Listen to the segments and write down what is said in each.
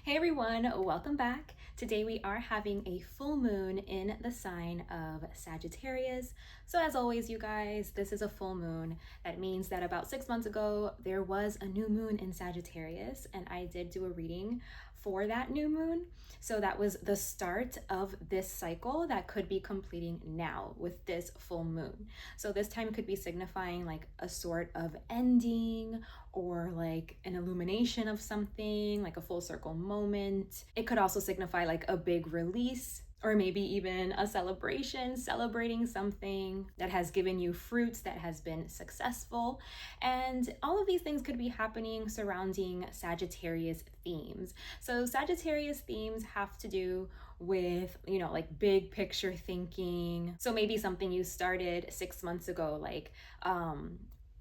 Hey everyone, welcome back. Today we are having a full moon in the sign of Sagittarius. So as always, you guys, this is a full moon. That means that about 6 months ago, there was a new moon in Sagittarius, and I did do a reading for that new moon. So that was the start of this cycle that could be completing now with this full moon. So this time could be signifying like a sort of ending or like an illumination of something, like a full circle moment. It could also signify like a big release, or maybe even a celebration, celebrating something that has given you fruits, that has been successful. And all of these things could be happening surrounding Sagittarius themes. So Sagittarius themes have to do with, like big picture thinking. So maybe something you started 6 months ago, like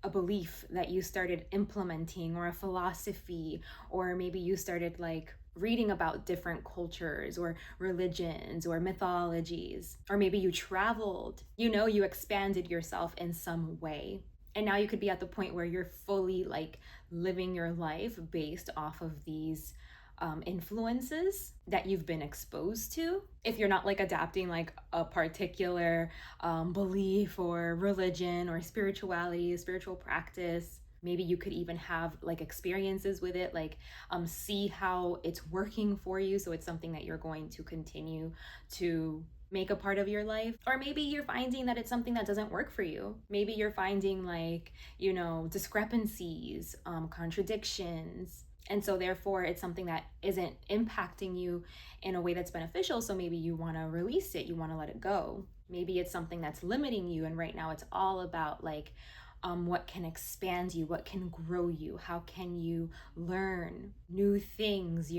a belief that you started implementing, or a philosophy, or maybe you started like reading about different cultures or religions or mythologies, or maybe you traveled, you expanded yourself in some way. And now you could be at the point where you're fully like living your life based off of these influences that you've been exposed to. If you're not like adapting like a particular belief or religion or spirituality, spiritual practice, maybe you could even have like experiences with it, like see how it's working for you. So it's something that you're going to continue to make a part of your life. Or maybe you're finding that it's something that doesn't work for you. Maybe you're finding like, discrepancies, contradictions. And so therefore it's something that isn't impacting you in a way that's beneficial. So maybe you want to release it, you want to let it go. Maybe it's something that's limiting you, and right now it's all about like what can expand you, what can grow you, how can you learn new things.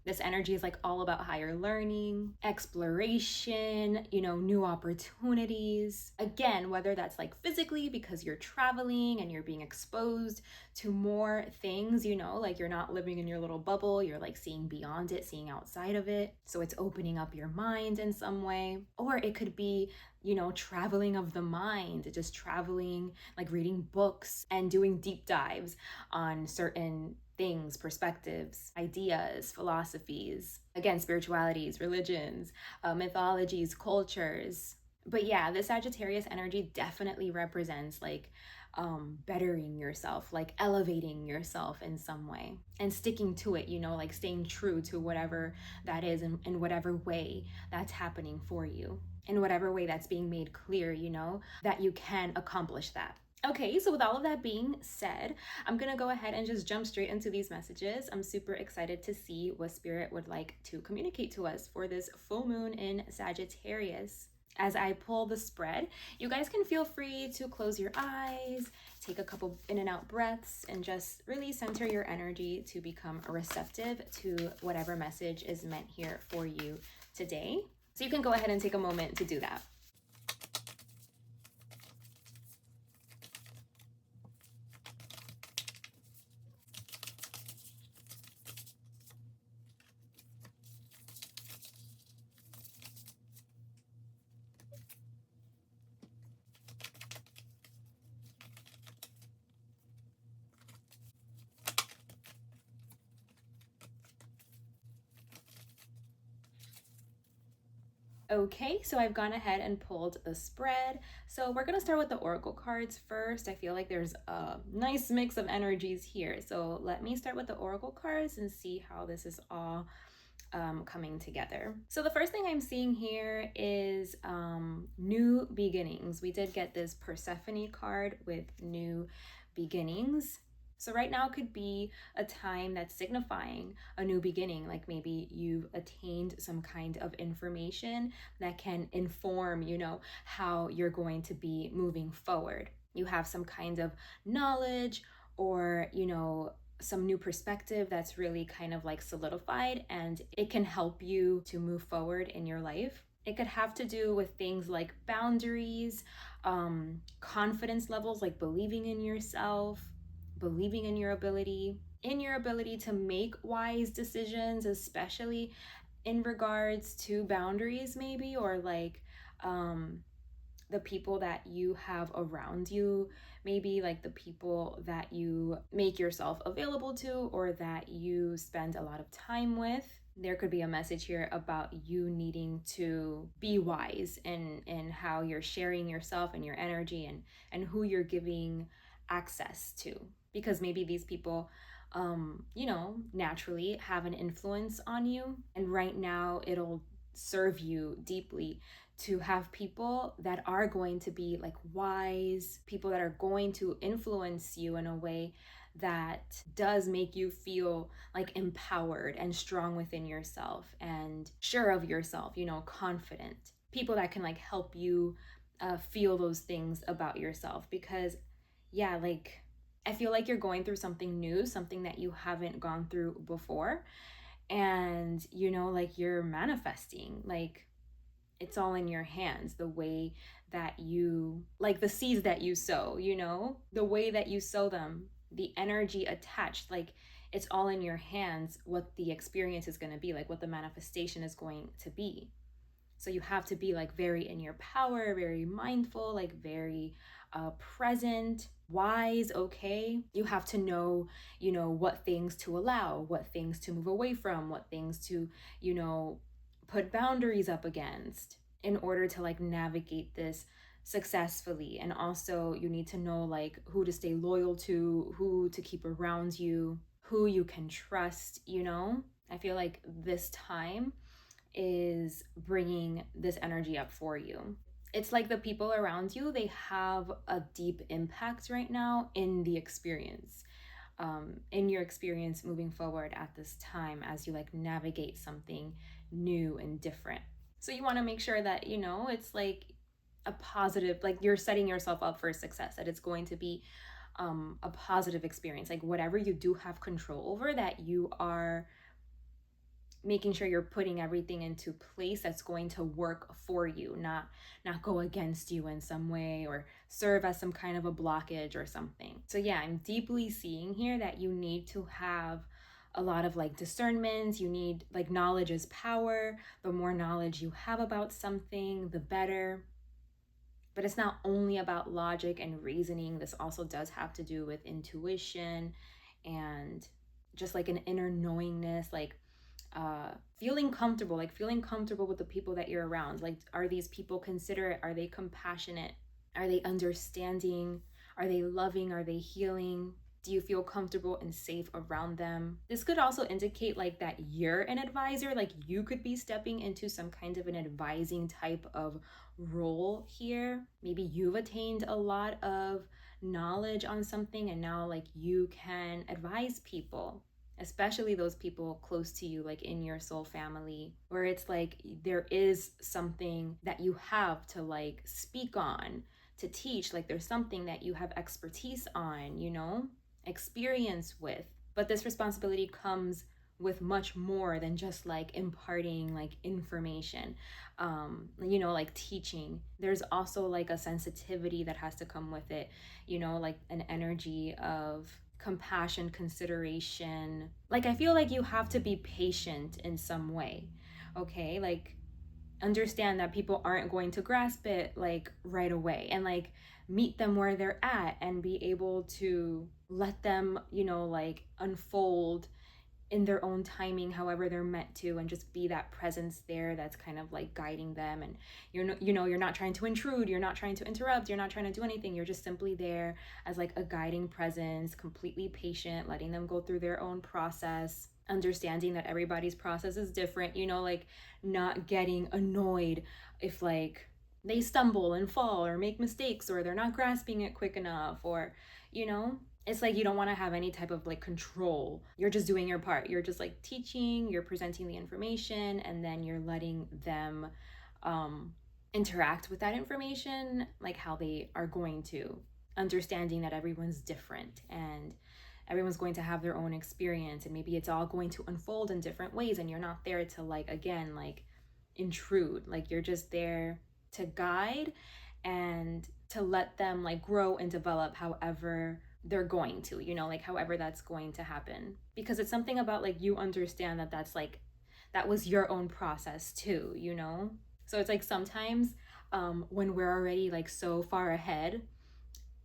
This energy is like all about higher learning, exploration, new opportunities. Again, whether that's like physically because you're traveling and you're being exposed to more things, like you're not living in your little bubble, you're like seeing beyond it, seeing outside of it. So it's opening up your mind in some way. Or it could be traveling of the mind, just traveling, like reading books and doing deep dives on certain things, perspectives, ideas, philosophies, again, spiritualities, religions, mythologies, cultures. But yeah, the Sagittarius energy definitely represents like bettering yourself, like elevating yourself in some way and sticking to it, like staying true to whatever that is, in whatever way that's happening for you, in whatever way that's being made clear, that you can accomplish that. Okay, so with all of that being said, I'm gonna go ahead and just jump straight into these messages. I'm super excited to see what Spirit would like to communicate to us for this full moon in Sagittarius. As I pull the spread, you guys can feel free to close your eyes, take a couple in and out breaths, and just really center your energy to become receptive to whatever message is meant here for you today. So you can go ahead and take a moment to do that. Okay, so I've gone ahead and pulled the spread. So we're gonna start with the oracle cards first. I feel like there's a nice mix of energies here. So let me start with the oracle cards and see how this is all coming together. So the first thing I'm seeing here is new beginnings. We did get this Persephone card with new beginnings. So right now could be a time that's signifying a new beginning, like maybe you've attained some kind of information that can inform, how you're going to be moving forward. You have some kind of knowledge, or, some new perspective that's really kind of like solidified, and it can help you to move forward in your life. It could have to do with things like boundaries, confidence levels, like believing in yourself, believing in your ability to make wise decisions, especially in regards to boundaries, maybe, or like the people that you have around you, maybe like the people that you make yourself available to or that you spend a lot of time with. There could be a message here about you needing to be wise in how you're sharing yourself and your energy and who you're giving access to, because maybe these people naturally have an influence on you, and right now it'll serve you deeply to have people that are going to be like wise, people that are going to influence you in a way that does make you feel like empowered and strong within yourself and sure of yourself, confident. People that can like help you feel those things about yourself. Because, yeah, like I feel like you're going through something new, something that you haven't gone through before. And, like you're manifesting, like it's all in your hands. The way that you, like the seeds that you sow, the way that you sow them, the energy attached, like it's all in your hands what the experience is going to be, like what the manifestation is going to be. So you have to be like very in your power, very mindful, like very present, wise, okay? You have to know, what things to allow, what things to move away from, what things to, put boundaries up against in order to like navigate this successfully. And also you need to know like who to stay loyal to, who to keep around you, who you can trust. I feel like this time is bringing this energy up for you. It's like the people around you, they have a deep impact right now in the experience, in your experience moving forward at this time as you like navigate something new and different. So you want to make sure that, it's like a positive, like you're setting yourself up for success, that it's going to be a positive experience. Like whatever you do have control over, that you are making sure you're putting everything into place that's going to work for you, not go against you in some way or serve as some kind of a blockage or something. So yeah, I'm deeply seeing here that you need to have a lot of like discernment. You need, like, knowledge is power. The more knowledge you have about something, the better. But it's not only about logic and reasoning. This also does have to do with intuition and just like an inner knowingness, like feeling comfortable with the people that you're around. Like, are these people considerate? Are they compassionate? Are they understanding? Are they loving? Are they healing? Do you feel comfortable and safe around them? This could also indicate like that you're an advisor, like you could be stepping into some kind of an advising type of role here. Maybe you've attained a lot of knowledge on something and now like you can advise people, especially those people close to you, like in your soul family, where it's like there is something that you have to like speak on, to teach. Like there's something that you have expertise on, experience with. But this responsibility comes with much more than just like imparting like information, like teaching. There's also like a sensitivity that has to come with it, like an energy of compassion, consideration. Like I feel like you have to be patient in some way, okay? Like understand that people aren't going to grasp it like right away, and like meet them where they're at and be able to let them, like unfold in their own timing, however they're meant to, and just be that presence there that's kind of like guiding them. And you're not trying to intrude, you're not trying to interrupt, you're not trying to do anything. You're just simply there as like a guiding presence, completely patient, letting them go through their own process, understanding that everybody's process is different, like not getting annoyed if like they stumble and fall or make mistakes or they're not grasping it quick enough, or it's like you don't want to have any type of like control. You're just doing your part. You're just like teaching, you're presenting the information, and then you're letting them interact with that information like how they are going to, understanding that everyone's different and everyone's going to have their own experience, and maybe it's all going to unfold in different ways, and you're not there to like, again, like intrude. Like you're just there to guide and to let them like grow and develop however they're going to, like however that's going to happen. Because it's something about like you understand that that's like, that was your own process too, So it's like sometimes when we're already like so far ahead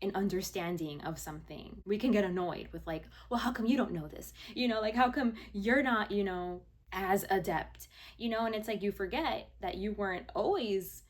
in understanding of something. We can get annoyed with like, well, how come you don't know this? Like how come you're not, as adept, and it's like you forget that you weren't always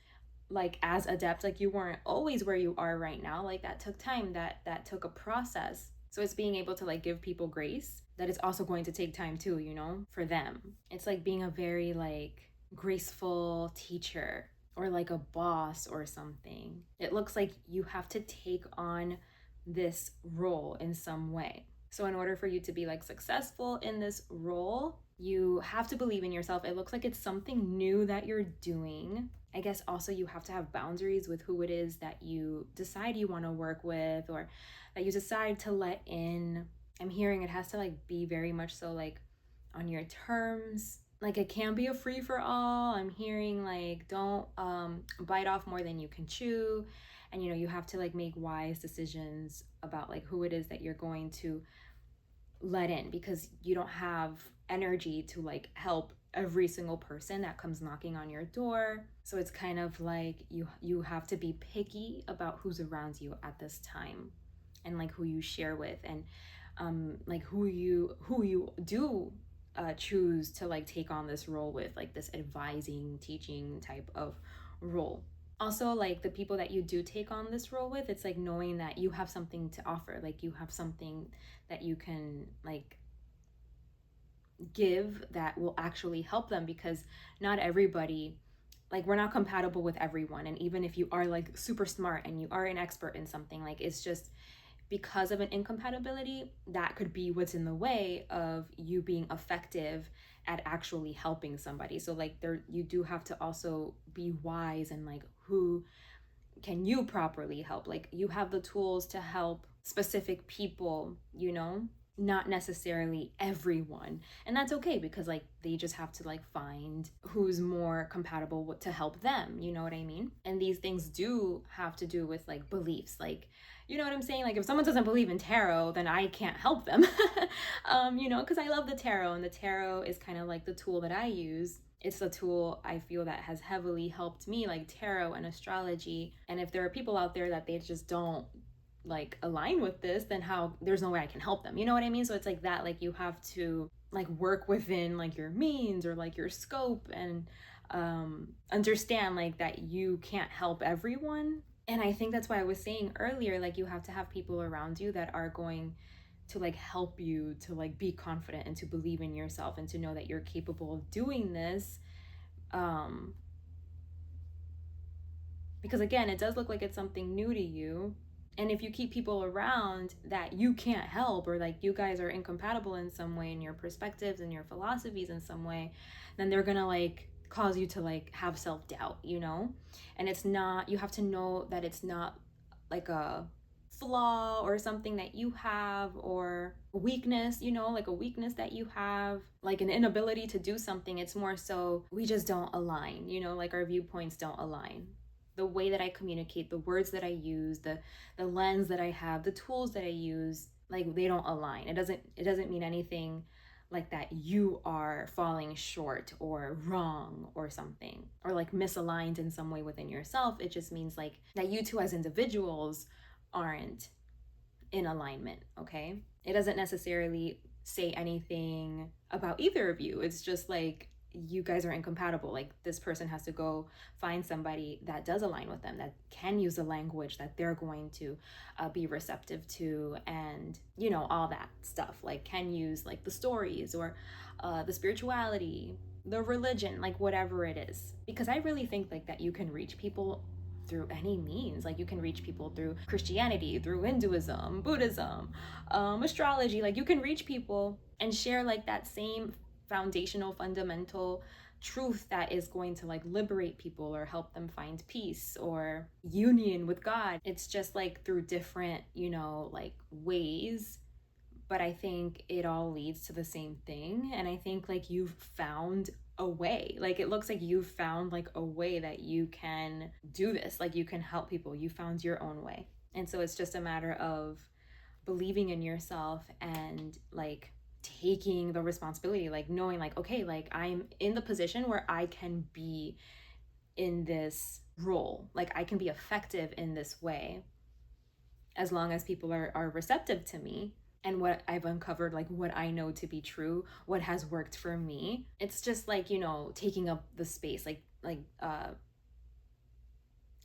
like as adept, like you weren't always where you are right now. Like that took time, that took a process. So it's being able to like give people grace that it's also going to take time too, for them. It's like being a very like graceful teacher or like a boss or something. It looks like you have to take on this role in some way. So in order for you to be like successful in this role, you have to believe in yourself. It looks like it's something new that you're doing. I guess also you have to have boundaries with who it is that you decide you want to work with or that you decide to let in. I'm hearing it has to like be very much so like on your terms. Like it can be a free for all. I'm hearing like don't bite off more than you can chew. And you have to like make wise decisions about like who it is that you're going to let in, because you don't have energy to like help every single person that comes knocking on your door. So it's kind of like you have to be picky about who's around you at this time and like who you share with, and like who you do choose to like take on this role with, like this advising, teaching type of role. Also, like the people that you do take on this role with, it's like knowing that you have something to offer, like you have something that you can like give that will actually help them, because not everybody, like we're not compatible with everyone. And even if you are like super smart and you are an expert in something, like it's just because of an incompatibility that could be what's in the way of you being effective at actually helping somebody. So like there, you do have to also be wise and like who can you properly help. Like you have the tools to help specific people, not necessarily everyone. And that's okay, because like they just have to like find who's more compatible to help them, you know what I mean? And these things do have to do with like beliefs, like you know what I'm saying? Like if someone doesn't believe in tarot, then I can't help them. Because I love the tarot, and the tarot is kind of like the tool that I use. It's a tool I feel that has heavily helped me, like tarot and astrology. And if there are people out there that they just don't like align with this, then how, there's no way I can help them. You know what I mean? So it's like that, like you have to like work within like your means or like your scope, and understand like that you can't help everyone. And I think that's why I was saying earlier, like you have to have people around you that are going to like help you to like be confident and to believe in yourself and to know that you're capable of doing this. Because again, it does look like it's something new to you. And if you keep people around that you can't help, or like you guys are incompatible in some way in your perspectives and your philosophies in some way, then they're gonna like cause you to like have self-doubt, And it's not, you have to know that it's not like a flaw or something that you have, or a weakness, like a weakness that you have, like an inability to do something. It's more so we just don't align, like our viewpoints don't align. The way that I communicate, the words that I use, the lens that I have, the tools that I use, like they don't align. It doesn't mean anything like that you are falling short or wrong or something, or like misaligned in some way within yourself. It just means like that you two as individuals aren't in alignment, okay? It doesn't necessarily say anything about either of you. It's just like you guys are incompatible. Like this person has to go find somebody that does align with them, that can use the language that they're going to be receptive to, and all that stuff, like can use like the stories or the spirituality, the religion, like whatever it is. Because I really think like that you can reach people through any means. Like you can reach people through Christianity, through Hinduism, Buddhism, astrology. Like you can reach people and share like that same foundational, fundamental truth that is going to like liberate people or help them find peace or union with God. It's just like through different, like ways. But I think it all leads to the same thing. And I think like you've found a way. Like it looks like you've found like a way that you can do this. Like you can help people. You found your own way. And so it's just a matter of believing in yourself and like taking the responsibility, like knowing like, okay, like I'm in the position where I can be in this role. Like I can be effective in this way as long as people are receptive to me and what I've uncovered, like what I know to be true, what has worked for me. It's just like, you know, taking up the space,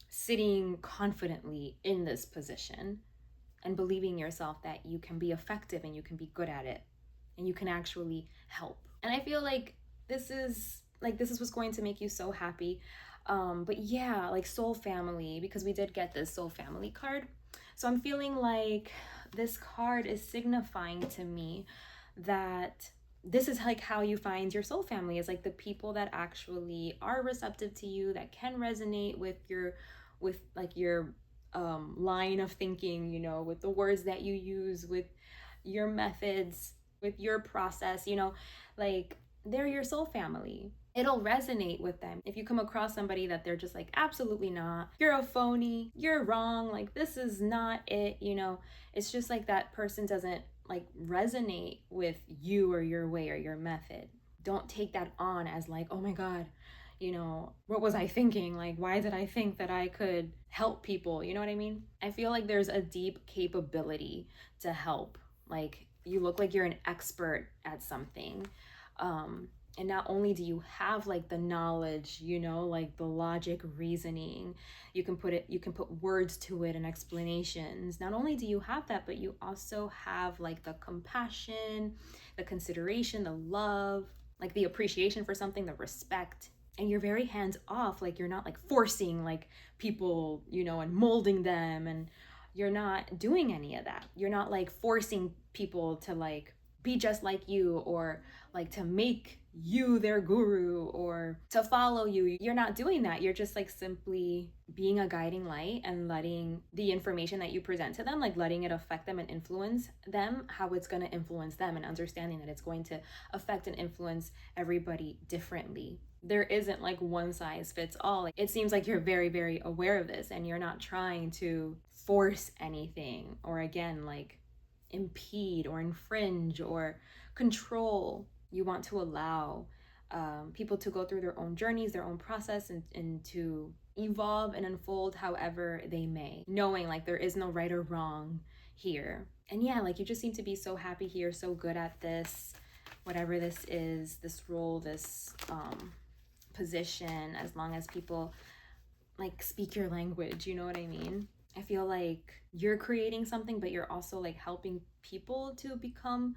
sitting confidently in this position and believing yourself that you can be effective and you can be good at it and you can actually help. And I feel like this is what's going to make you so happy. But yeah, like soul family, because we did get this soul family card. So I'm feeling like this card is signifying to me that this is like how you find your soul family, is like the people that actually are receptive to you, that can resonate with your line of thinking, you know, with the words that you use, with your methods, with your process, you know, like they're your soul family. It'll resonate with them. If you come across somebody that they're just like, absolutely not, you're a phony, you're wrong, like this is not it, you know, it's just like that person doesn't like resonate with you or your way or your method. Don't take that on as like, oh my God, you know, what was I thinking? Like, why did I think that I could help people? You know what I mean? I feel like there's a deep capability to help. Like, you look like you're an expert at something. And not only do you have like the knowledge, you know, like the logic, reasoning, you can put words to it and explanations. Not only do you have that, but you also have like the compassion, the consideration, the love, like the appreciation for something, the respect. And you're very hands off. Like you're not like forcing like people, you know, and molding them, and you're not doing any of that. You're not like forcing people to like be just like you, or like to make you their guru or to follow you. You're not doing that. You're just like simply being a guiding light and letting the information that you present to them, like letting it affect them and influence them, how it's going to influence them, and understanding that it's going to affect and influence everybody differently. There isn't like one size fits all. Like, it seems like you're very, very aware of this, and you're not trying to force anything, or again, like impede or infringe or control. You want to allow people to go through their own journeys, their own process, and to evolve and unfold however they may, knowing like there is no right or wrong here. And yeah, like you just seem to be so happy here, so good at this, whatever this is, this role, this position, as long as people like speak your language, you know what I mean? I feel like you're creating something, but you're also like helping people to become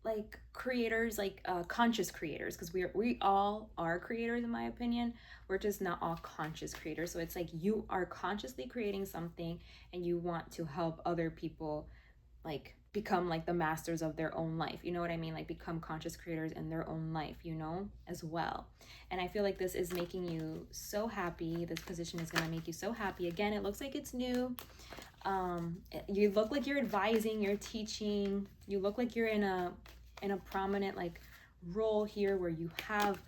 like creators, like conscious creators, because we all are creators in my opinion. We're just not all conscious creators. So it's like you are consciously creating something, and you want to help other people like become like the masters of their own life, you know what I mean? Like become conscious creators in their own life, you know, as well. And I feel like this is making you so happy. This position is going to make you so happy. Again, it looks like it's new. You look like you're advising, you're teaching, you look like you're in a prominent like role here where you have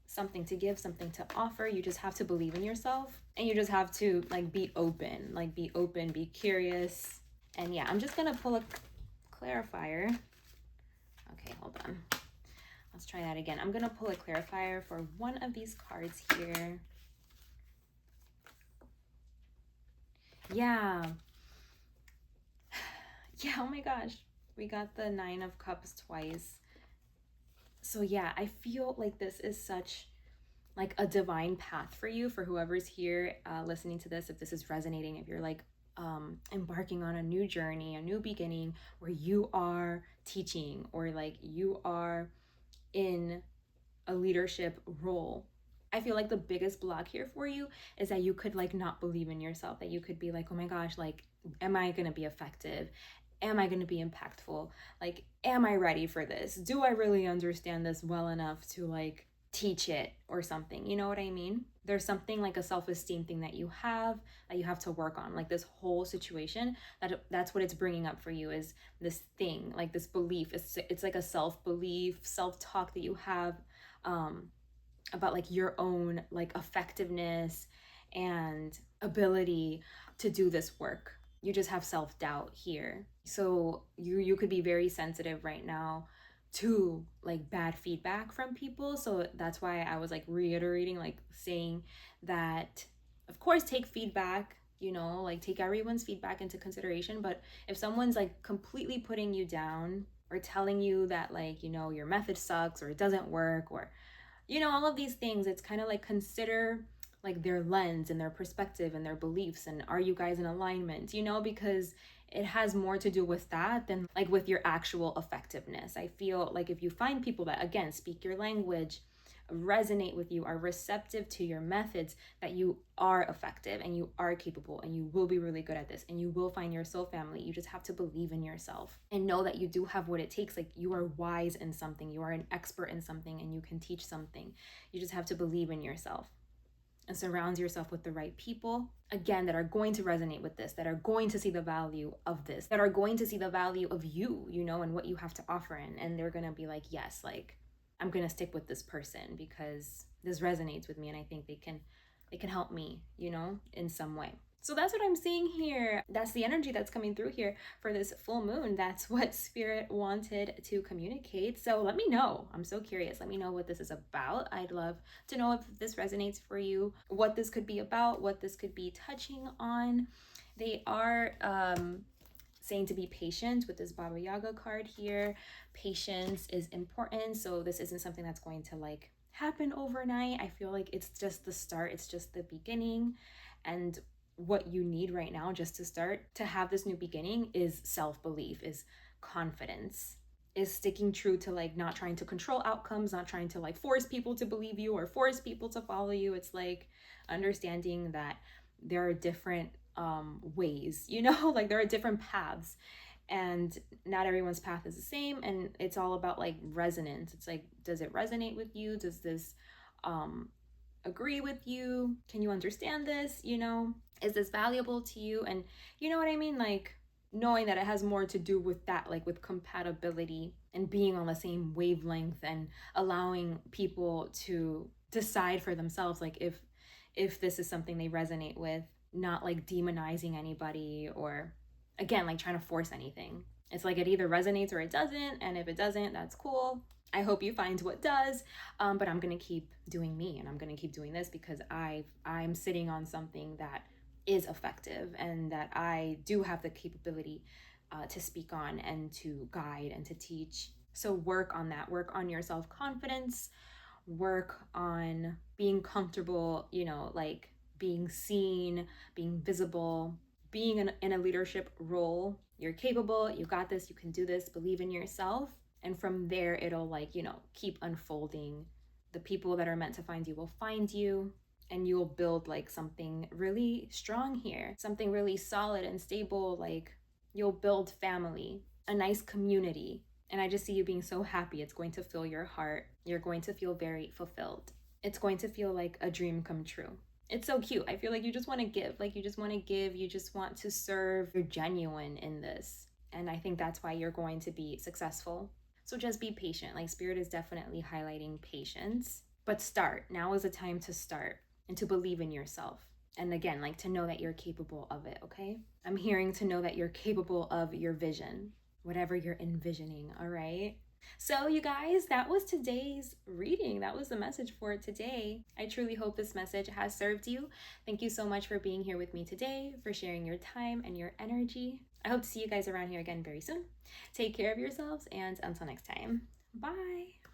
something to give, something to offer. You just have to believe in yourself, and you just have to like be open, be curious. And yeah, I'm just gonna pull a clarifier. Okay, hold on. Let's try that again. I'm gonna pull a clarifier for one of these cards here. Yeah. Yeah, oh my gosh. We got the 9 of Cups twice. So yeah, I feel like this is such like a divine path for you, for whoever's here listening to this. If this is resonating, if you're like embarking on a new journey, a new beginning, where you are teaching, or like you are in a leadership role, I feel like the biggest block here for you is that you could like not believe in yourself, that you could be like, oh my gosh, like, am I gonna be effective? Am I gonna be impactful? Like, am I ready for this? Do I really understand this well enough to like teach it or something? You know what I mean? There's something like a self-esteem thing that you have to work on. Like this whole situation, that's what it's bringing up for you, is this thing, like this belief. It's like a self-belief, self-talk that you have about like your own like effectiveness and ability to do this work. You just have self-doubt here. So you could be very sensitive right now to like bad feedback from people. So that's why I was like reiterating, like saying that of course, take feedback, you know, like take everyone's feedback into consideration. But if someone's like completely putting you down or telling you that, like, you know, your method sucks or it doesn't work, or, you know, all of these things, it's kind of like consider like their lens and their perspective and their beliefs, and are you guys in alignment, you know, because it has more to do with that than like with your actual effectiveness. I feel like if you find people that, again, speak your language, resonate with you, are receptive to your methods, that you are effective and you are capable and you will be really good at this and you will find your soul family. You just have to believe in yourself and know that you do have what it takes. Like, you are wise in something, you are an expert in something, and you can teach something. You just have to believe in yourself and surround yourself with the right people, again, that are going to resonate with this, that are going to see the value of this, that are going to see the value of you, you know, and what you have to offer in. And they're going to be like, yes, like, I'm going to stick with this person because this resonates with me and I think they can help me, you know, in some way. So that's what I'm seeing here. That's the energy that's coming through here for this full moon. That's what Spirit wanted to communicate. So let me know. I'm so curious. Let me know what this is about. I'd love to know if this resonates for you, what this could be about, what this could be touching on. They are saying to be patient with this Baba Yaga card here. Patience is important. So this isn't something that's going to like happen overnight. I feel like it's just the start. It's just the beginning. And what you need right now just to start to have this new beginning is self-belief, is confidence, is sticking true to like not trying to control outcomes, not trying to like force people to believe you or force people to follow you. It's like understanding that there are different ways, you know, like there are different paths and not everyone's path is the same. And it's all about like resonance. It's like, does it resonate with you? Does this agree with you? Can you understand this? You know, is this valuable to you? And you know what I mean? Like, knowing that it has more to do with that, like with compatibility and being on the same wavelength and allowing people to decide for themselves, like if this is something they resonate with, not like demonizing anybody or, again, like trying to force anything. It's like it either resonates or it doesn't, and if it doesn't, that's cool. I hope you find what does, but I'm gonna keep doing me, and I'm gonna keep doing this because I'm sitting on something that is effective and that I do have the capability to speak on and to guide and to teach. So work on that. Work on your self-confidence. Work on being comfortable, you know, like being seen, being visible, being in a leadership role. You're capable, you got this, you can do this, believe in yourself. And from there, it'll like, you know, keep unfolding. The people that are meant to find you will find you, and you'll build like something really strong here, something really solid and stable. Like, you'll build family, a nice community. And I just see you being so happy. It's going to fill your heart. You're going to feel very fulfilled. It's going to feel like a dream come true. It's so cute. I feel like you just want to give. Like, you just want to give. You just want to serve. You're genuine in this. And I think that's why you're going to be successful. So just be patient. Like, Spirit is definitely highlighting patience. But start. Now is the time to start and to believe in yourself. And again, like to know that you're capable of it, okay? I'm hearing to know that you're capable of your vision, whatever you're envisioning, all right? So you guys, that was today's reading. That was the message for today. I truly hope this message has served you. Thank you so much for being here with me today, for sharing your time and your energy. I hope to see you guys around here again very soon. Take care of yourselves, and until next time, bye.